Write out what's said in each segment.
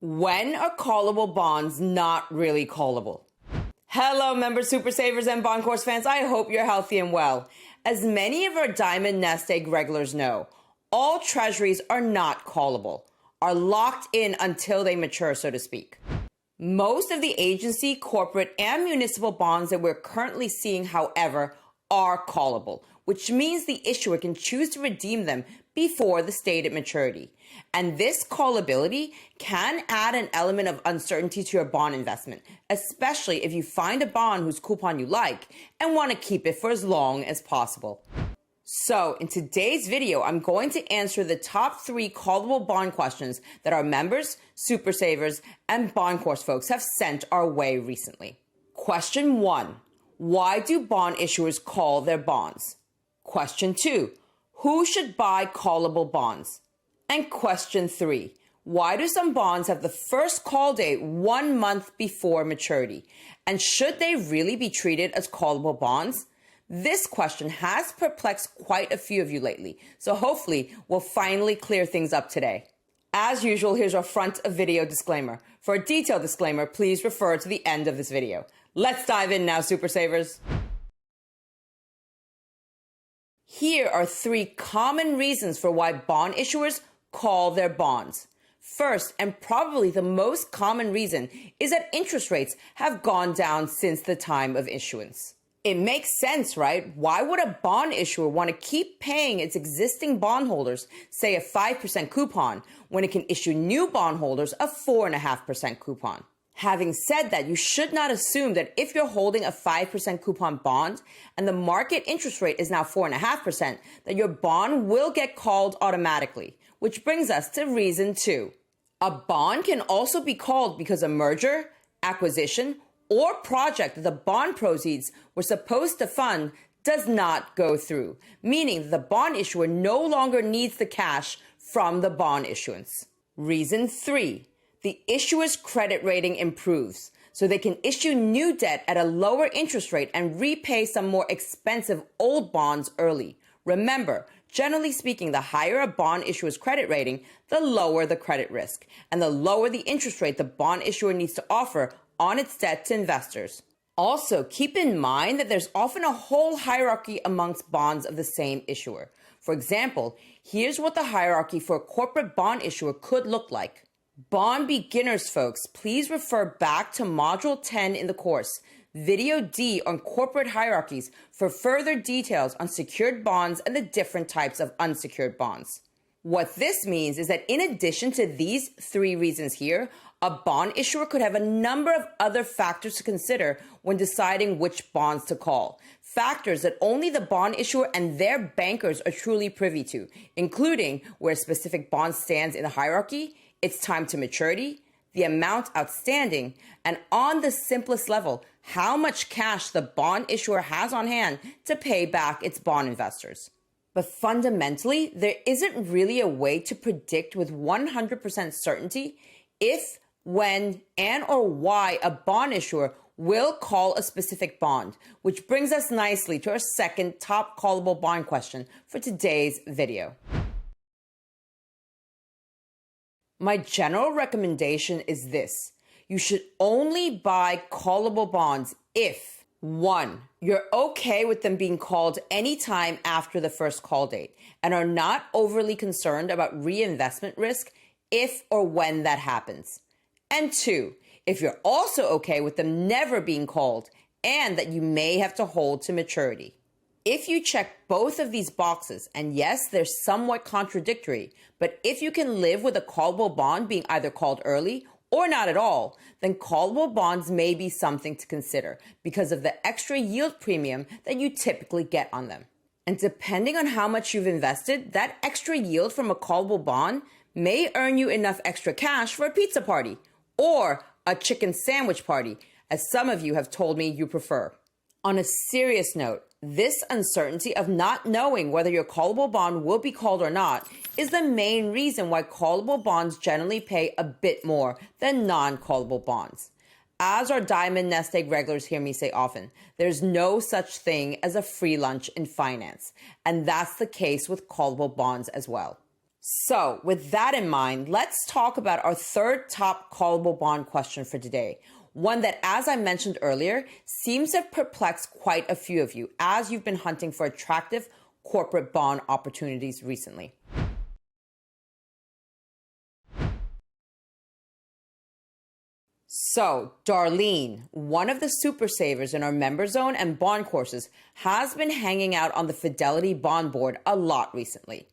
When are callable bonds not really callable? Hello, member super savers and bond course fans. I hope you're healthy and well. As many of our Diamond Nest Egg regulars know, all treasuries are not callable, are locked in until they mature, so to speak. Most of the agency, corporate, and municipal bonds that we're currently seeing, however, are callable, which means the issuer can choose to redeem them before the stated maturity. And this callability can add an element of uncertainty to your bond investment, especially if you find a bond whose coupon you like and want to keep it for as long as possible. So in today's video, I'm going to answer the top 3 callable bond questions that our members, super savers, and bond course folks have sent our way recently. Question 1. Why do bond issuers call their bonds? Question 2. Who should buy callable bonds? And question 3. Why do some bonds have the first call date 1 month before maturity? And should they really be treated as callable bonds? This question has perplexed quite a few of you lately, so hopefully we'll finally clear things up today. As usual, here's our front of video disclaimer. For a detailed disclaimer, please refer to the end of this video. Let's dive in now, super savers. Here are 3 common reasons for why bond issuers call their bonds. First, and probably the most common reason, is that interest rates have gone down since the time of issuance. It makes sense, right? Why would a bond issuer want to keep paying its existing bondholders, say a 5% coupon, when it can issue new bondholders a 4.5% coupon? Having said that, you should not assume that if you're holding a 5% coupon bond and the market interest rate is now 4.5%, that your bond will get called automatically, which brings us to reason 2. A bond can also be called because a merger, acquisition, or project that the bond proceeds were supposed to fund does not go through, meaning the bond issuer no longer needs the cash from the bond issuance. Reason 3. The issuer's credit rating improves, so they can issue new debt at a lower interest rate and repay some more expensive old bonds early. Remember, generally speaking, the higher a bond issuer's credit rating, the lower the credit risk, and the lower the interest rate the bond issuer needs to offer on its debt to investors. Also, keep in mind that there's often a whole hierarchy amongst bonds of the same issuer. For example, here's what the hierarchy for a corporate bond issuer could look like. Bond beginners, folks, please refer back to Module 10 in the course, Video D on corporate hierarchies, for further details on secured bonds and the different types of unsecured bonds. What this means is that in addition to these 3 reasons here, a bond issuer could have a number of other factors to consider when deciding which bonds to call. Factors that only the bond issuer and their bankers are truly privy to, including where a specific bond stands in the hierarchy, its time to maturity, the amount outstanding, and on the simplest level, how much cash the bond issuer has on hand to pay back its bond investors. But fundamentally, there isn't really a way to predict with 100% certainty if, when, and or why a bond issuer will call a specific bond, which brings us nicely to our second top callable bond question for today's video. My general recommendation is this. You should only buy callable bonds if 1. You're okay with them being called anytime after the first call date and are not overly concerned about reinvestment risk if or when that happens. And 2, if you're also okay with them never being called and that you may have to hold to maturity. If you check both of these boxes, and yes, they're somewhat contradictory, but if you can live with a callable bond being either called early or not at all, then callable bonds may be something to consider because of the extra yield premium that you typically get on them. And depending on how much you've invested, that extra yield from a callable bond may earn you enough extra cash for a pizza party or a chicken sandwich party, as some of you have told me you prefer. On a serious note, this uncertainty of not knowing whether your callable bond will be called or not is the main reason why callable bonds generally pay a bit more than non-callable bonds. As our Diamond Nest Egg regulars hear me say often, there's no such thing as a free lunch in finance, and that's the case with callable bonds as well. So, with that in mind, let's talk about our third top callable bond question for today. One that, as I mentioned earlier, seems to have perplexed quite a few of you as you've been hunting for attractive corporate bond opportunities recently. So, Darlene, one of the super savers in our member zone and bond courses, has been hanging out on the Fidelity Bond Board a lot recently.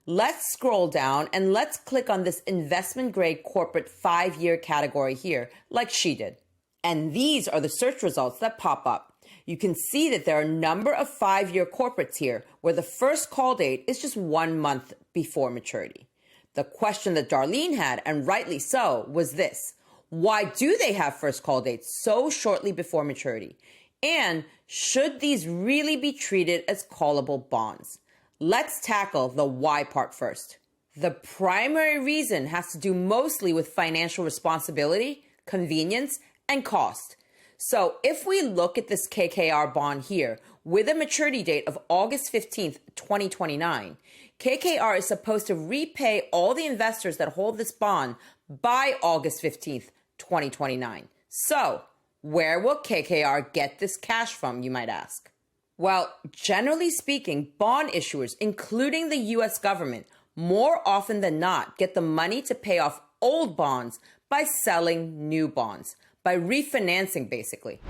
Let's scroll down and let's click on this investment grade corporate 5-year category here, like she did. And these are the search results that pop up. You can see that there are a number of 5-year corporates here where the first call date is just 1 month before maturity. The question that Darlene had, and rightly so, was this: why do they have first call dates so shortly before maturity? And should these really be treated as callable bonds? Let's tackle the why part first. The primary reason has to do mostly with financial responsibility, convenience, and cost. So if we look at this KKR bond here with a maturity date of August 15th, 2029, KKR is supposed to repay all the investors that hold this bond by August 15th, 2029. So where will KKR get this cash from, you might ask? Well, generally speaking, bond issuers, including the US government, more often than not get the money to pay off old bonds by selling new bonds, by refinancing basically.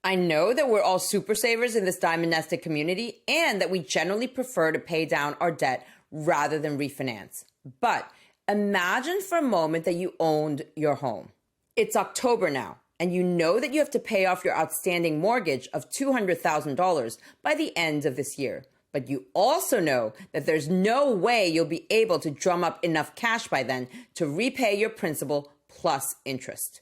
I know that we're all super savers in this Diamond NestEgg community and that we generally prefer to pay down our debt rather than refinance. But imagine for a moment that you owned your home. It's October now, and you know that you have to pay off your outstanding mortgage of $200,000 by the end of this year. But you also know that there's no way you'll be able to drum up enough cash by then to repay your principal plus interest.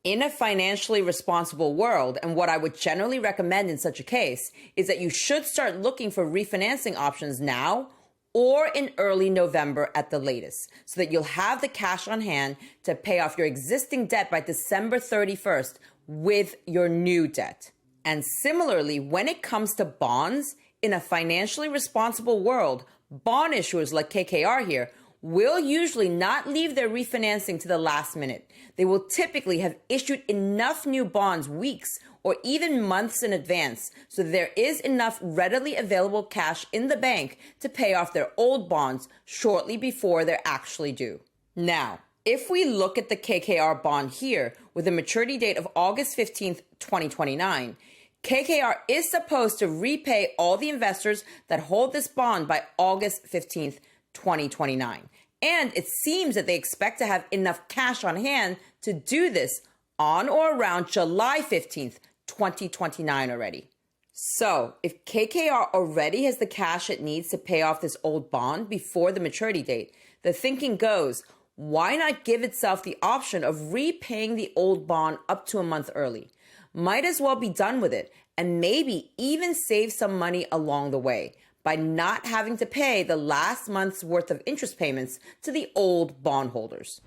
In a financially responsible world, and what I would generally recommend in such a case, is that you should start looking for refinancing options now or in early November at the latest, so that you'll have the cash on hand to pay off your existing debt by December 31st with your new debt. And similarly, when it comes to bonds, in a financially responsible world, bond issuers like KKR here will usually not leave their refinancing to the last minute. They will typically have issued enough new bonds weeks or even months in advance, so there is enough readily available cash in the bank to pay off their old bonds shortly before they're actually due. Now, if we look at the KKR bond here with a maturity date of August 15th, 2029, KKR is supposed to repay all the investors that hold this bond by August 15th, 2029. And it seems that they expect to have enough cash on hand to do this on or around July 15th, 2029 already. So if KKR already has the cash it needs to pay off this old bond before the maturity date, the thinking goes, why not give itself the option of repaying the old bond up to a month early? Might as well be done with it and maybe even save some money along the way by not having to pay the last month's worth of interest payments to the old bondholders.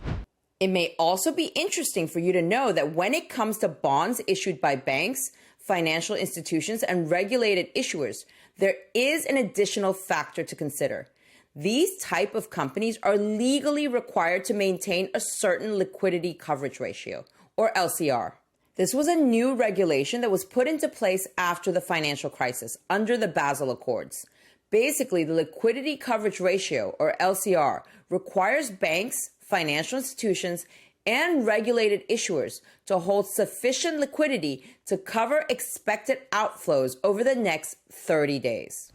It may also be interesting for you to know that when it comes to bonds issued by banks, financial institutions, and regulated issuers, there is an additional factor to consider. These type of companies are legally required to maintain a certain liquidity coverage ratio, or LCR. This was a new regulation that was put into place after the financial crisis under the Basel Accords. Basically, the liquidity coverage ratio, or LCR, requires banks, financial institutions, and regulated issuers to hold sufficient liquidity to cover expected outflows over the next 30 days.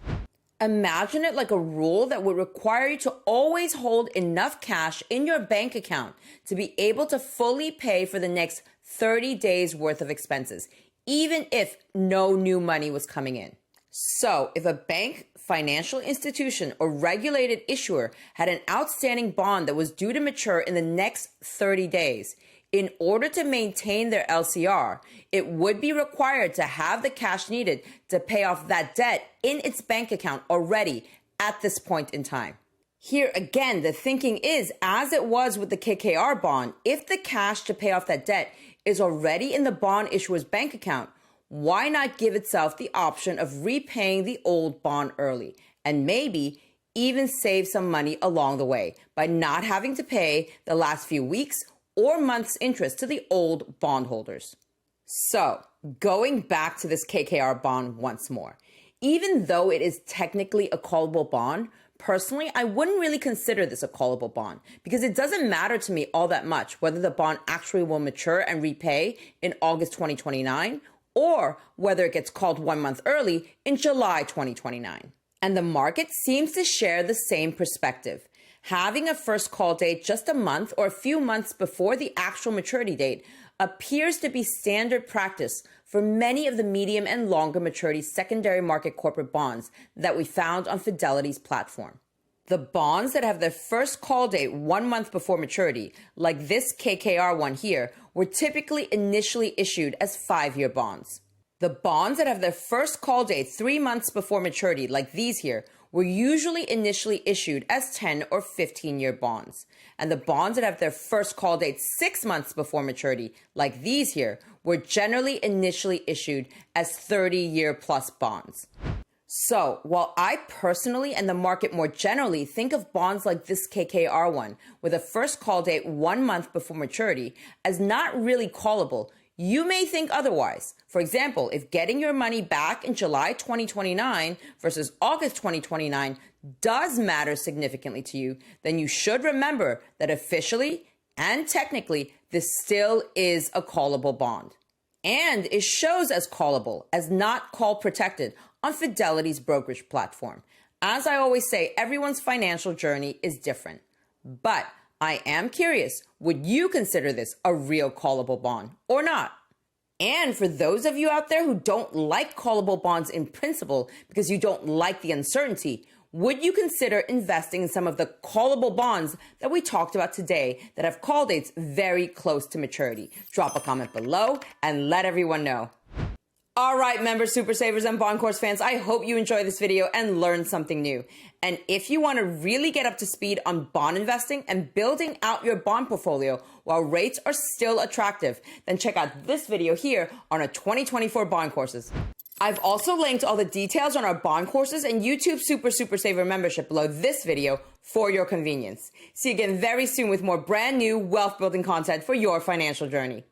Imagine it like a rule that would require you to always hold enough cash in your bank account to be able to fully pay for the next 30 days worth of expenses, even if no new money was coming in. So if a bank, financial institution, or regulated issuer had an outstanding bond that was due to mature in the next 30 days, in order to maintain their LCR, it would be required to have the cash needed to pay off that debt in its bank account already at this point in time. Here again, the thinking is, as it was with the KKR bond, if the cash to pay off that debt is already in the bond issuer's bank account, why not give itself the option of repaying the old bond early and maybe even save some money along the way by not having to pay the last few weeks or months' interest to the old bondholders. So, going back to this KKR bond once more. Even though it is technically a callable bond, personally, I wouldn't really consider this a callable bond because it doesn't matter to me all that much whether the bond actually will mature and repay in August 2029 or whether it gets called 1 month early in July 2029. And the market seems to share the same perspective. Having a first call date just a month or a few months before the actual maturity date appears to be standard practice for many of the medium and longer maturity secondary market corporate bonds that we found on Fidelity's platform. The bonds that have their first call date 1 month before maturity, like this KKR one here, were typically initially issued as 5-year bonds. The bonds that have their first call date 3 months before maturity, like these here, were usually initially issued as 10 or 15-year bonds. And the bonds that have their first call date 6 months before maturity, like these here, were generally initially issued as 30-year plus bonds. So, while I personally and the market more generally think of bonds like this KKR one with a first call date 1 month before maturity as not really callable, you may think otherwise. For example, if getting your money back in July 2029 versus August 2029 does matter significantly to you, then you should remember that officially and technically this still is a callable bond. And it shows as callable, as not call protected on Fidelity's brokerage platform. As I always say, everyone's financial journey is different. But I am curious, would you consider this a real callable bond or not? And for those of you out there who don't like callable bonds in principle because you don't like the uncertainty, would you consider investing in some of the callable bonds that we talked about today that have call dates very close to maturity? Drop a comment below and let everyone know. All right, members, super savers, and bond course fans, I hope you enjoyed this video and learned something new. And if you want to really get up to speed on bond investing and building out your bond portfolio while rates are still attractive, then check out this video here on our 2024 bond courses. I've also linked all the details on our bond courses and YouTube Super Saver membership below this video for your convenience. See you again very soon with more brand new wealth building content for your financial journey.